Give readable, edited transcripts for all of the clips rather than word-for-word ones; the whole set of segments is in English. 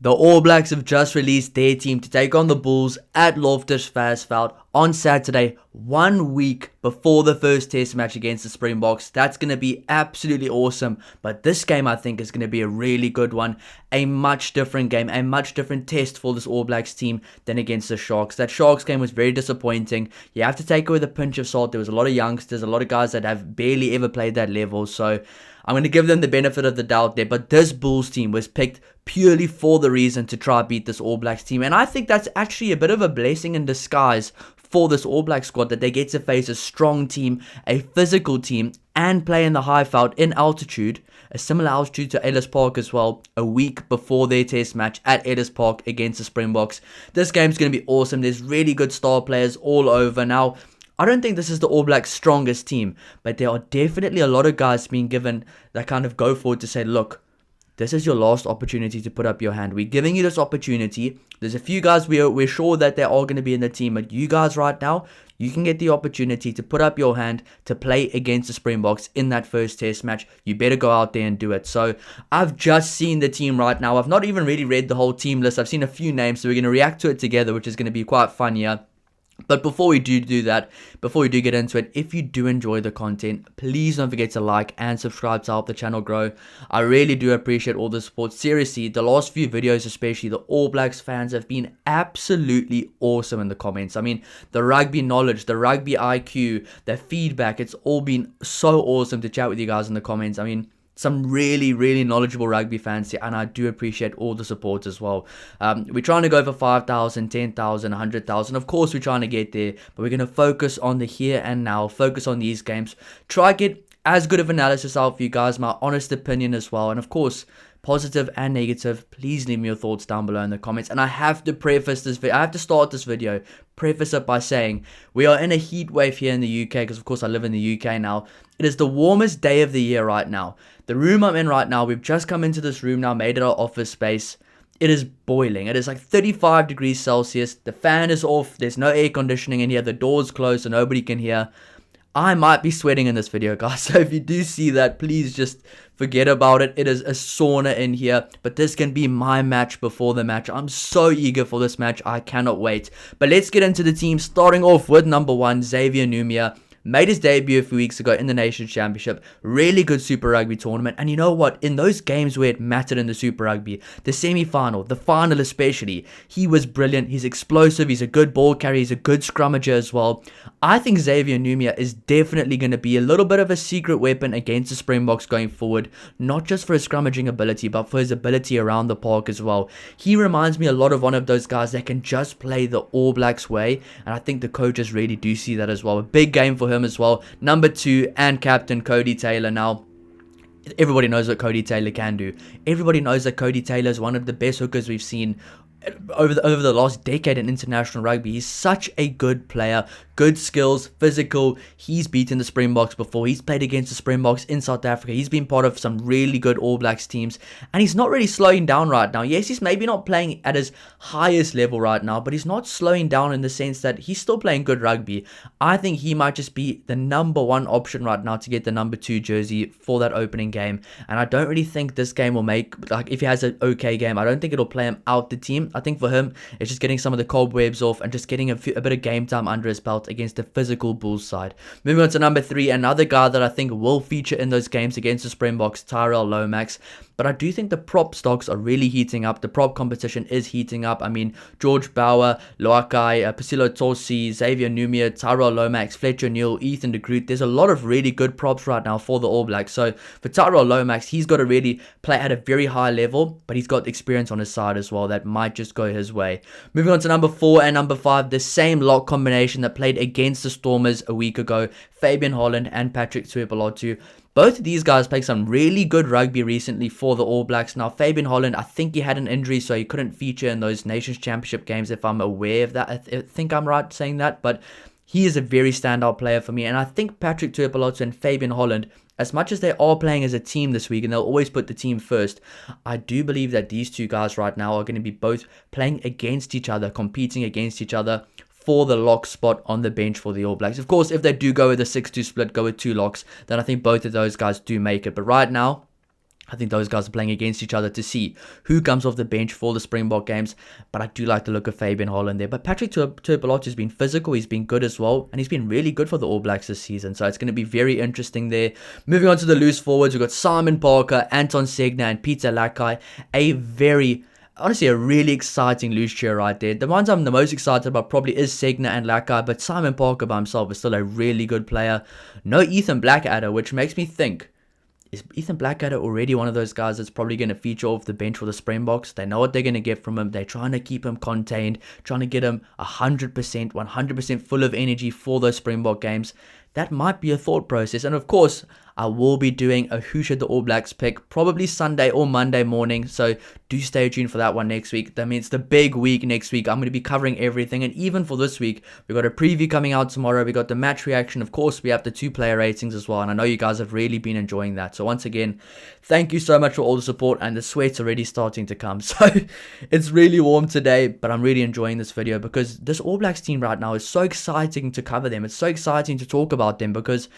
The All Blacks have just released their team to take on the Bulls at Loftus Versfeld on Saturday, 1 week before the first test match against the Springboks. That's going to be absolutely awesome. But this game, I think, is going to be a really good one. A much different game, a much different test for this All Blacks team than against the Sharks. That Sharks game was very disappointing. You have to take it with a pinch of salt. There was a lot of youngsters, a lot of guys that have barely ever played that level. So I'm going to give them the benefit of the doubt there. But this Bulls team was picked purely for the reason to try beat this All Blacks team. And I think that's actually a bit of a blessing in disguise for this All Black squad, that they get to face a strong team, a physical team, and play in the Highveld in altitude, a similar altitude to Ellis Park as well, a week before their test match at Ellis Park against the Springboks. This game's going to be awesome. There's really good star players all over. Now, I don't think this is the All Blacks' strongest team, but there are definitely a lot of guys being given that kind of go forward to say, look, this is your last opportunity to put up your hand. We're giving you this opportunity. There's a few guys we're sure that they are going to be in the team, but you guys right now, you can get the opportunity to put up your hand to play against the Springboks in that first test match. You better go out there and do it. So I've just seen the team right now. I've not even really read the whole team list. I've seen a few names, so we're going to react to it together, which is going to be quite fun here. But before we do that, before we do get into it, if you do enjoy the content, please don't forget to like and subscribe to help the channel grow. I really do appreciate all the support. Seriously, the last few videos, especially the All Blacks fans, have been absolutely awesome in the comments. I mean, the rugby knowledge, the rugby IQ, the feedback, it's all been so awesome to chat with you guys in the comments. I mean, some really knowledgeable rugby fans here, and I do appreciate all the support as well. We're trying to go for 5,000, 10,000, 100,000. Of course, we're trying to get there, but we're going to focus on the here and now, focus on these games, try get as good of analysis out for you guys, my honest opinion as well, and of course, positive and negative, please leave me your thoughts down below in the comments. And I have to preface this video, I have to start this video, preface it by saying we are in a heat wave here in the UK, because of course I live in the UK now. It is the warmest day of the year right now. The room I'm in right now, we've just come into this room now, made it our office space. It is boiling. It is like 35 degrees Celsius. The fan is off. There's no air conditioning in here. The door's closed so nobody can hear. I might be sweating in this video, guys. So if you do see that, please just forget about it. It is a sauna in here. But this can be my match before the match. I'm so eager for this match. I cannot wait. But let's get into the team. Starting off with number 1, Xavier Numia. Made his debut a few weeks ago in the Nations Championship. Really good Super Rugby tournament. And you know what? In those games where it mattered in the Super Rugby, the semi-final, the final especially, he was brilliant. He's explosive. He's a good ball carrier. He's a good scrummager as well. I think Xavier Numia is definitely going to be a little bit of a secret weapon against the Springboks going forward. Not just for his scrummaging ability, but for his ability around the park as well. He reminds me a lot of one of those guys that can just play the All Blacks way. And I think the coaches really do see that as well. A big game for him as well. Number 2 and captain Cody Taylor. Now, everybody knows what Cody Taylor can do. Everybody knows that Cody Taylor is one of the best hookers we've seen over the last decade in international rugby. He's such a good player, good skills, physical. He's beaten the Springboks before. He's played against the Springboks in South Africa. He's been part of some really good All Blacks teams, and he's not really slowing down right now. Yes, he's maybe not playing at his highest level right now, but he's not slowing down in the sense that he's still playing good rugby. I think he might just be the number 1 option right now to get the number 2 jersey for that opening game, and I don't really think this game will make, like, if he has an okay game, I don't think it'll play him out the team. I think for him, it's just getting some of the cobwebs off and just getting a bit of game time under his belt against a physical Bulls side. Moving on to number 3, another guy that I think will feature in those games against the Springboks, Tyrell Lomax. But I do think the prop stocks are really heating up. The prop competition is heating up. I mean, George Bauer, Loakai, Pasilo Tosi, Xavier Numia, Tyrell Lomax, Fletcher Neal, Ethan de Groot. There's a lot of really good props right now for the All Blacks. So for Tyrell Lomax, he's got to really play at a very high level, but he's got experience on his side as well that might just go his way. Moving on to number 4 and number 5, the same lock combination that played against the Stormers a week ago, Fabian Holland and Patrick Tuipulotu. Both of these guys played some really good rugby recently for the All Blacks. Now, Fabian Holland, I think he had an injury, so he couldn't feature in those Nations Championship games, if I'm aware of that. I think I'm right saying that, but he is a very standout player for me. And I think Patrick Tuipulotu and Fabian Holland, as much as they are playing as a team this week, and they'll always put the team first, I do believe that these two guys right now are going to be both playing against each other, competing against each other for the lock spot on the bench for the All Blacks. Of course, if they do go with a 6-2 split, go with 2 locks, then I think both of those guys do make it. But right now, I think those guys are playing against each other to see who comes off the bench for the Springbok games. But I do like the look of Fabian Holland there. But Patrick Turpelot has been physical. He's been good as well. And he's been really good for the All Blacks this season. So it's going to be very interesting there. Moving on to the loose forwards, we've got Simon Parker, Anton Segner, and Peter Lakai. Honestly, a really exciting loose chair right there. The ones I'm the most excited about probably is Segner and Lakai. But Simon Parker by himself is still a really good player. No Ethan Blackadder, which makes me think, is Ethan Blackadder already one of those guys that's probably going to feature off the bench for the Springboks? They know what they're going to get from him. They're trying to keep him contained, trying to get him 100%, 100% full of energy for those Springbok games. That might be a thought process. And of course, I will be doing a Who Should the All Blacks pick, probably Sunday or Monday morning. So do stay tuned for that one next week. That means the big week next week. I'm going to be covering everything. And even for this week, we've got a preview coming out tomorrow. We got the match reaction. Of course, we have the 2-player ratings as well. And I know you guys have really been enjoying that. So once again, thank you so much for all the support. And the sweat's already starting to come. So it's really warm today, but I'm really enjoying this video because this All Blacks team right now is so exciting to cover them. It's so exciting to talk about them because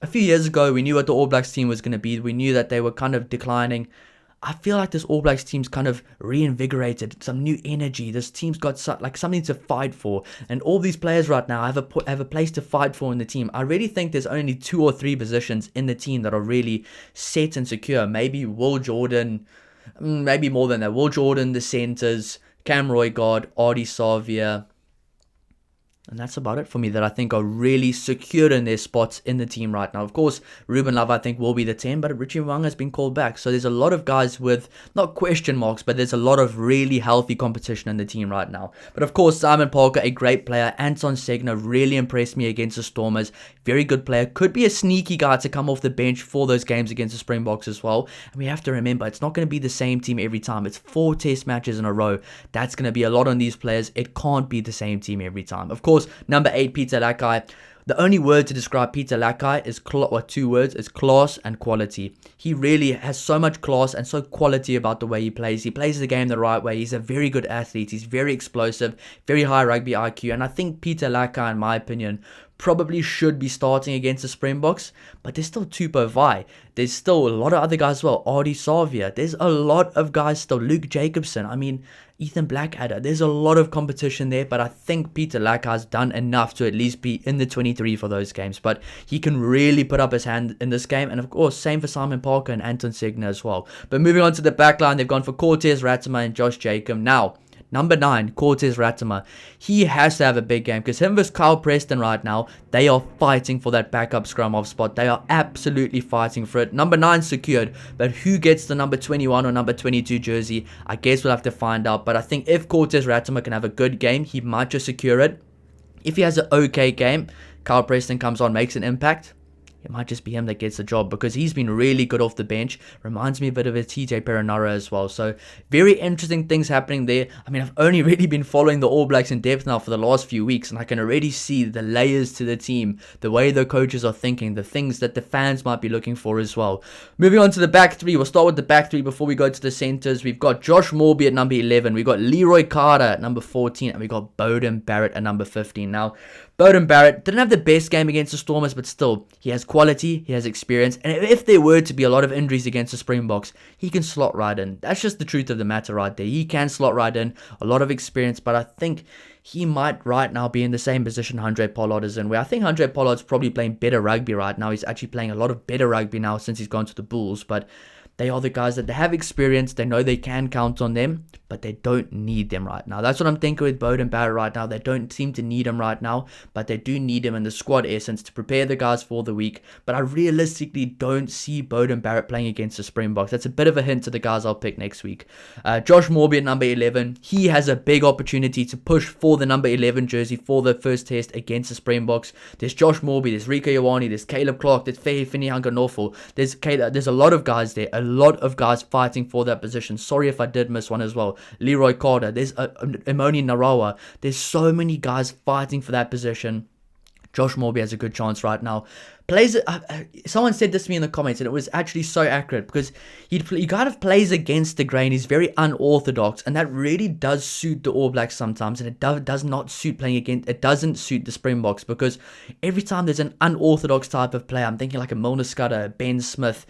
a few years ago, we knew what the All Blacks team was going to be. We knew that they were kind of declining. I feel like this All Blacks team's kind of reinvigorated, some new energy. This team's got something to fight for. And all these players right now have a place to fight for in the team. I really think there's only 2 or 3 positions in the team that are really set and secure. Maybe Will Jordan, maybe more than that. Will Jordan, the centers, Cam Roygaard, Ardie Savia. And that's about it for me that I think are really secure in their spots in the team right now. Of course, Ruben Love I think will be the 10, but Richie Wang has been called back. So there's a lot of guys with, not question marks, but there's a lot of really healthy competition in the team right now. But of course, Simon Parker, a great player. Anton Segner really impressed me against the Stormers. Very good player. Could be a sneaky guy to come off the bench for those games against the Springboks as well. And we have to remember, it's not going to be the same team every time. It's 4 test matches in a row. That's going to be a lot on these players. It can't be the same team every time. Of course, number 8, Peter Lakai. The only word to describe Peter Lakai is 2 words. It's class and quality. He really has so much class and so quality about the way he plays. He plays the game the right way. He's a very good athlete. He's very explosive, very high rugby IQ. And I think Peter Lakai, in my opinion, probably should be starting against the Springboks, but there's still Tupou Vai. There's still a lot of other guys as well. Ardie Savia. There's a lot of guys still. Luke Jacobson. I mean, Ethan Blackadder. There's a lot of competition there, but I think Peter Lakai's done enough to at least be in the 23 for those games. But he can really put up his hand in this game. And of course, same for Simon Parker and Anton Segner as well. But moving on to the back line, they've gone for Cortez Ratama and Josh Jacob. Now, number 9, Cortez Ratama. He has to have a big game because him versus Kyle Preston right now, they are fighting for that backup scrum off spot. They are absolutely fighting for it. Number 9 secured, but who gets the number 21 or number 22 jersey? I guess we'll have to find out. But I think if Cortez Ratama can have a good game, he might just secure it. If he has an okay game, Kyle Preston comes on, makes an impact, it might just be him that gets the job because he's been really good off the bench. Reminds me a bit of a TJ Perenara as well. So very interesting things happening there. I mean, I've only really been following the All Blacks in depth now for the last few weeks, and I can already see the layers to the team, the way the coaches are thinking, the things that the fans might be looking for as well. Moving on to the back 3. We'll start with the back 3 before we go to the centers. We've got Josh Morby at number 11. We've got Leroy Carter at number 14. And we've got Beauden Barrett at number 15. Now, Beauden Barrett didn't have the best game against the Stormers, but still, he has quality, he has experience, and if there were to be a lot of injuries against the Springboks, he can slot right in. That's just the truth of the matter right there. He can slot right in, a lot of experience, but I think he might right now be in the same position Handré Pollard is in, where I think Handré Pollard's probably playing better rugby right now. He's actually playing a lot of better rugby now since he's gone to the Bulls, but they are the guys that they have experience. They know they can count on them, but they don't need them right now. That's what I'm thinking with Beauden Barrett right now. They don't seem to need him right now, but they do need him in the squad essence to prepare the guys for the week. But I realistically don't see Beauden Barrett playing against the Springboks. That's a bit of a hint to the guys I'll pick next week. Josh Morby at number 11. He has a big opportunity to push for the number 11 jersey for the first test against the Springboks. There's Josh Morby, there's Rico Ioane, there's Caleb Clark, there's Fehefini Hanganofo. There's a lot of guys there. A lot of guys fighting for that position. Sorry if I did miss one as well. Leroy Carter, there's Imoni Narawa. There's so many guys fighting for that position. Josh Morby has a good chance right now. plays. Someone said this to me in the comments, and it was actually so accurate because he kind of plays against the grain. He's very unorthodox, and that really does suit the All Blacks sometimes, and it does not suit playing against. It doesn't suit the Springboks because every time there's an unorthodox type of player, I'm thinking like a Milner Scudder, Ben Smith,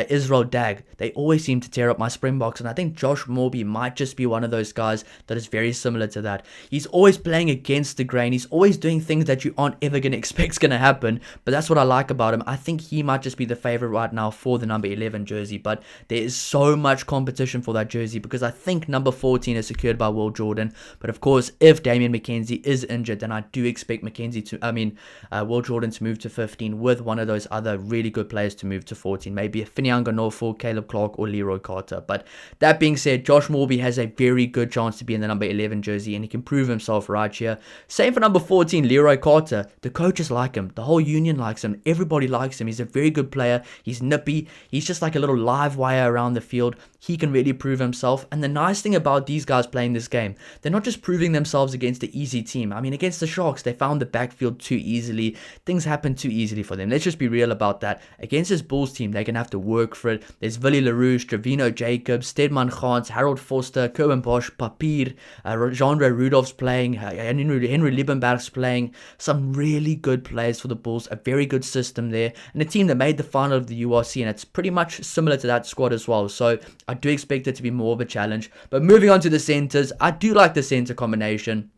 Israel Dag, they always seem to tear up my Springboks, and I think Josh Morby might just be one of those guys that is very similar to that. He's always playing against the grain. He's always doing things that you aren't ever going to expect is going to happen, but that's what I like about him. I think he might just be the favorite right now for the number 11 jersey, but there is so much competition for that jersey because I think number 14 is secured by Will Jordan, but of course if Damian McKenzie is injured, then I do expect Will Jordan to move to 15 with one of those other really good players to move to 14, maybe a Finianga Norfolk, Caleb Clark, or Leroy Carter. But that being said, Josh Morby has a very good chance to be in the number 11 jersey, and he can prove himself right here. Same for number 14, Leroy Carter. The coaches like him, the whole union likes him, everybody likes him. He's a very good player. He's nippy. He's just like a little live wire around the field. He can really prove himself. And the nice thing about these guys playing this game, they're not just proving themselves against the easy team. I mean, against the Sharks, they found the backfield too easily. Things happen too easily for them. Let's just be real about that. Against this Bulls team, they're going to have to work for it. There's Willie LaRouche, Trevino Jacobs, Stedman Gans, Harold Foster, Kerwin Bosch, Papier, Jean-Ray Rudolph's playing, Henry Liebenberg's playing. Some really good players for the Bulls. A very good system there. And a team that made the final of the URC, and it's pretty much similar to that squad as well. So I do expect it to be more of a challenge. But moving on to the centers, I do like the center combination.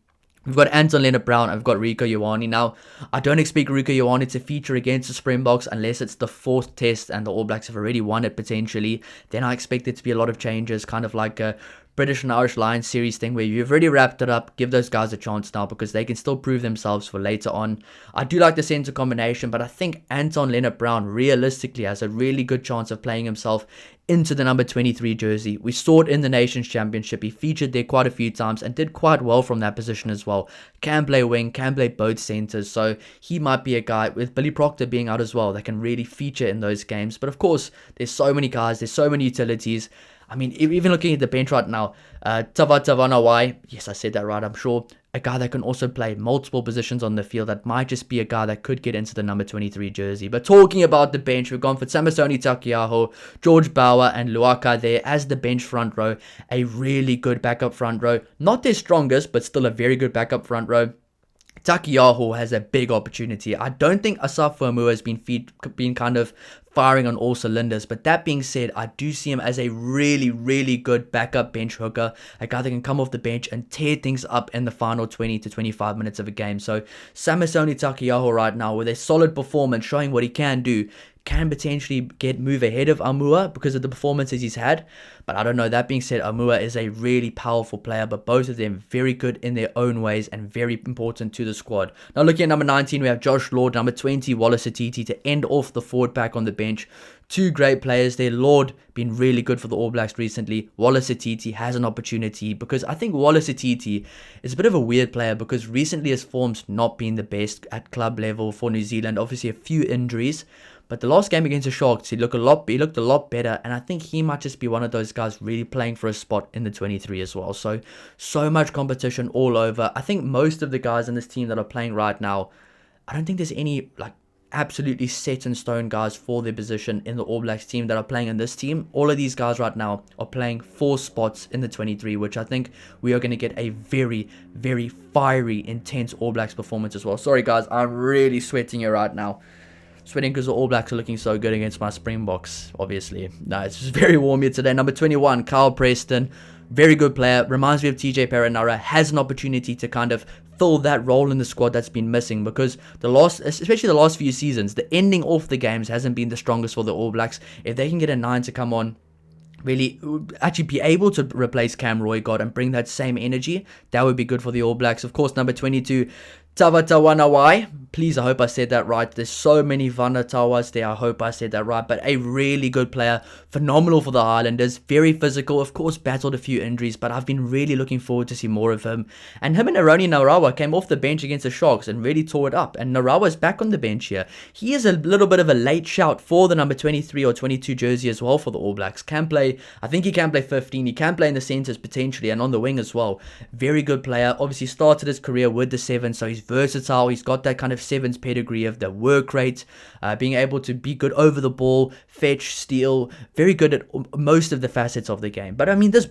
We've got Anton Lienert-Brown, I've got Rieko Ioane. Now, I don't expect Rieko Ioane to feature against the Springboks unless it's the fourth test and the All Blacks have already won it potentially. Then I expect it to be a lot of changes, kind of like a British and Irish Lions series thing where you've already wrapped it up. Give those guys a chance now because they can still prove themselves for later on. I do like the center combination, but I think Anton Lienert-Brown realistically has a really good chance of playing himself into the number 23 jersey. We saw it in the Nations Championship. He featured there quite a few times and did quite well from that position as well. Can play wing, can play both centers, so he might be a guy with Billy Proctor being out as well that can really feature in those games. But of course, there's so many guys, there's so many utilities. I mean, even looking at the bench right now, Tavanawai, yes, I said that right, I'm sure. A guy that can also play multiple positions on the field. That might just be a guy that could get into the number 23 jersey. But talking about the bench, we've gone for Samisoni Taukei'aho, George Bauer, and Luaka there as the bench front row. A really good backup front row. Not their strongest, but still a very good backup front row. Taukei'aho has a big opportunity. I don't think Asaf Fuamua has been kind of firing on all cylinders, but that being said, I do see him as a really, really good backup bench hooker, a guy that can come off the bench and tear things up in the final 20 to 25 minutes of a game. So Samisoni Taukei'aho right now with a solid performance showing what he can do, can potentially move ahead of Amua because of the performances he's had. But I don't know. That being said, Amua is a really powerful player, but both of them very good in their own ways and very important to the squad. Now looking at number 19, we have Josh Lord, number 20, Wallace Atiti to end off the forward pack on the bench. Two great players there. Lord been really good for the All Blacks recently. Wallace Atiti has an opportunity because I think Wallace Atiti is a bit of a weird player because recently his form's not been the best at club level for New Zealand. Obviously a few injuries. But the last game against the Sharks, he looked a lot better, and I think he might just be one of those guys really playing for a spot in the 23 as well. So much competition all over. I think most of the guys in this team that are playing right now, I don't think there's any like absolutely set in stone guys for their position in the All Blacks team that are playing in this team. All of these guys right now are playing 4 spots in the 23, which I think we are going to get a very, very fiery, intense All Blacks performance as well. Sorry guys, I'm really sweating here right now. Sweating because the All Blacks are looking so good against my Springboks, obviously. No, it's just very warm here today. Number 21, Kyle Preston. Very good player. Reminds me of TJ Perenara. Has an opportunity to kind of fill that role in the squad that's been missing because especially the last few seasons, the ending off the games hasn't been the strongest for the All Blacks. If they can get a 9 to come on, really actually be able to replace Cam Roygod and bring that same energy, that would be good for the All Blacks. Of course, number 22, Tavanawai. Please, I hope I said that right. There's so many Vanatawas there. I hope I said that right. But a really good player. Phenomenal for the Highlanders. Very physical. Of course, battled a few injuries. But I've been really looking forward to see more of him. And him and Aroni Narawa came off the bench against the Sharks and really tore it up. And Narawa's back on the bench here. He is a little bit of a late shout for the number 23 or 22 jersey as well for the All Blacks. Can play, I think he can play 15. He can play in the centres potentially and on the wing as well. Very good player. Obviously started his career with the 7. So he's versatile. He's got that kind of sevens pedigree of the work rate, being able to be good over the ball, fetch, steal, very good at most of the facets of the game. But I mean, this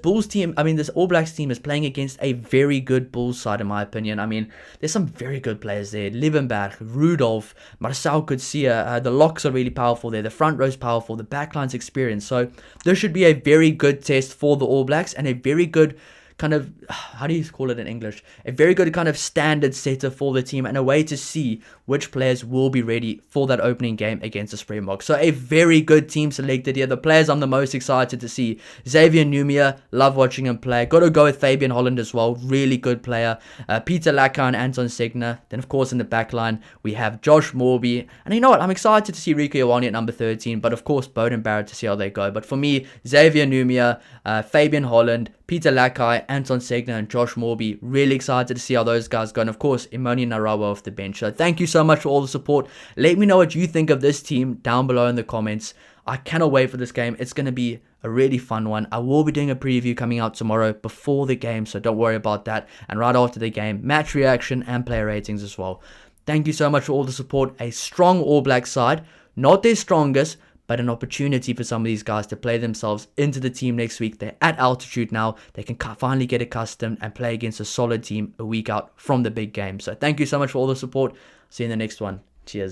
All Blacks team is playing against a very good Bulls side, in my opinion. I mean, there's some very good players there. Liebenberg, Rudolph, Marcel Coetzee, the locks are really powerful there. The front row's powerful. The backline's experienced. So this should be a very good test for the All Blacks and a very good kind of, how do you call it in English? A very good kind of standard setter for the team and a way to see which players will be ready for that opening game against the Springboks. So a very good team selected here. The players I'm the most excited to see: Xavier Numia, love watching him play. Got to go with Fabian Holland as well, really good player. Peter Laka and Anton Segner. Then of course in the back line we have Josh Morby. And you know what? I'm excited to see Rico Ioane at number 13, but of course Bowden Barrett to see how they go. But for me, Xavier Numia, Fabian Holland, Peter Lakai, Anton Segner, and Josh Morby. Really excited to see how those guys go. And of course, Imoni Narawa off the bench. So thank you so much for all the support. Let me know what you think of this team down below in the comments. I cannot wait for this game. It's going to be a really fun one. I will be doing a preview coming out tomorrow before the game, so don't worry about that. And right after the game, match reaction and player ratings as well. Thank you so much for all the support. A strong All Black side. Not their strongest, but an opportunity for some of these guys to play themselves into the team next week. They're at altitude now. They can finally get accustomed and play against a solid team a week out from the big game. So thank you so much for all the support. See you in the next one. Cheers.